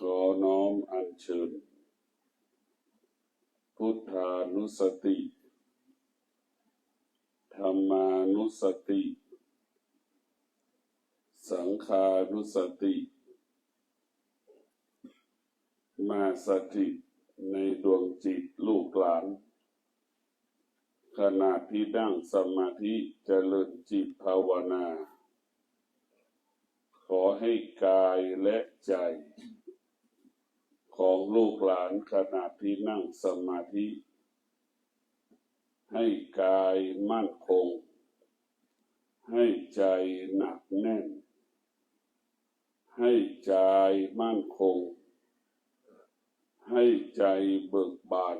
ขอน้อมอัญเชิญพุทธานุสติธัมมานุสติสังฆานุสติมาสถิตในดวงจิตลูกหลานขณะที่นั่งสมาธิเจริญจิตภาวนาขอให้กายและใจของลูกหลานขณะที่นั่งสมาธิให้กายมั่นคงให้ใจหนักแน่นให้ใจมั่นคงให้ใจเบิกบาน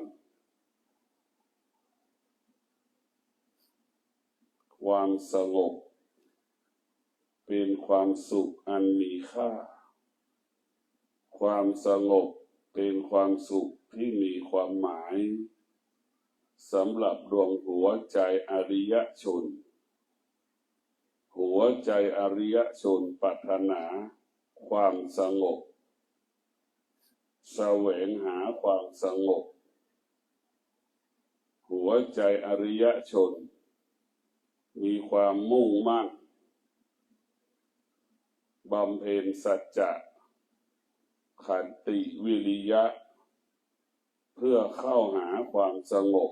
ความสงบเป็นความสุขอันมีค่าความสงบเป็นความสุขที่มีความหมายสำหรับดวงหัวใจอริยชนหัวใจอริยชนปรารถนาความสงบแสวงหาความสงบหัวใจอริยชนมีความมุ่งมั่นบำเพ็ญสัจจะขันติวิริยะเพื่อเข้าหาความสงบ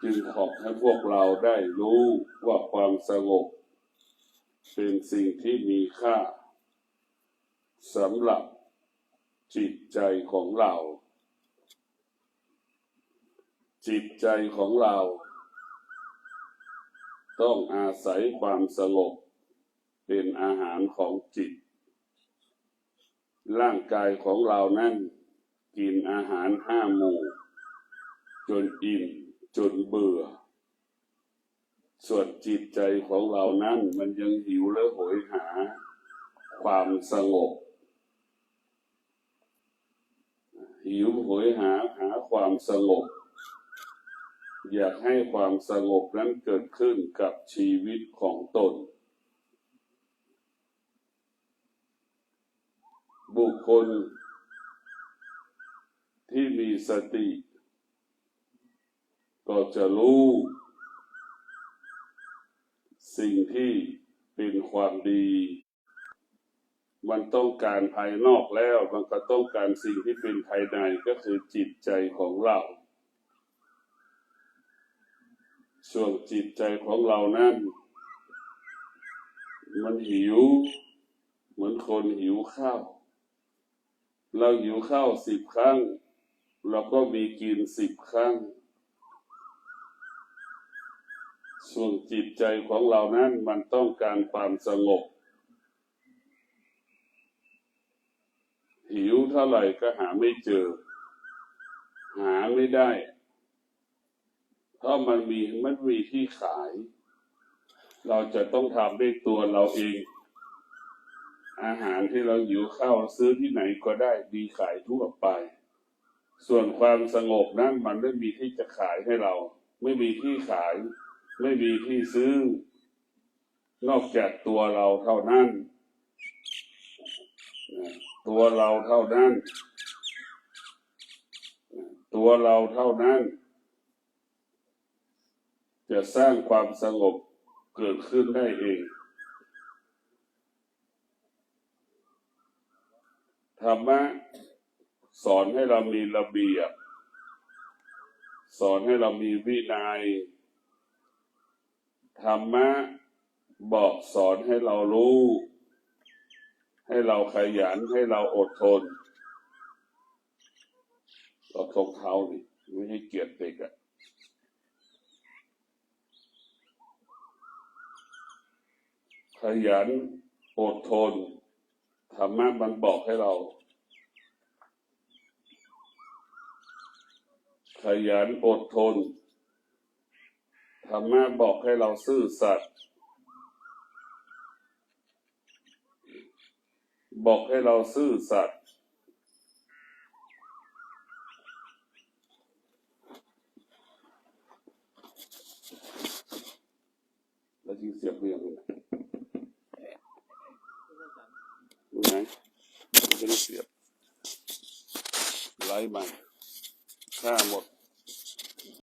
จึงขอให้พวกเราได้รู้ว่าความสงบเป็นสิ่งที่มีค่าสำหรับจิตใจของเราจิตใจของเราต้องอาศัยความสงบเป็นอาหารของจิตร่างกายของเรานั้นกินอาหาร5 หมู่จนอิ่มจนเบื่อส่วนจิตใจของเรานั้นมันยังหิวและโหยหาความสงบหิวโหยหาความสงบอยากให้ความสงบนั้นเกิดขึ้นกับชีวิตของตนบุคคลที่มีสติก็จะรู้สิ่งที่เป็นความดีมันต้องการภายนอกแล้วมันก็ต้องการสิ่งที่เป็นภายในก็คือจิตใจของเราส่วนจิตใจของเรานั้นมันหิวเหมือนคนหิวข้าวเราหิวข้าว10 ครั้งเราก็มีกิน10 ครั้งส่วนจิตใจของเรานั้นมันต้องการความสงบหิวเท่าไหร่ก็หาไม่เจอหาไม่ได้เพราะมันมีที่ขายเราจะต้องทำด้วยตัวเราเองอาหารที่เราหิวข้าวซื้อที่ไหนก็ได้มีขายทั่วไปส่วนความสงบนั้นมันไม่มีที่จะขายให้เราไม่มีที่ขายไม่มีที่ซื้อนอกจากตัวเราเท่านั้นตัวเราเท่านั้นตัวเราเท่านั้นจะสร้างความสงบเกิดขึ้นได้เองธรรมะสอนให้เรามีระเบียบสอนให้เรามีวินัยธรรมะบอกสอนให้เรารู้ให้เราขยันให้เราอดทนเราทงเท้าดิไม่ให้เกียรติเด็กขยันอดทนธรรมะมันบอกให้เราขยันอดทนธรรมะบอกให้เราซื่อสัตย์บอกให้เราซื่อสัตย์แล้วยิ่งเสียบเรื่อง ดูไหนมันจะได้เสียบไล่มันค่าหมด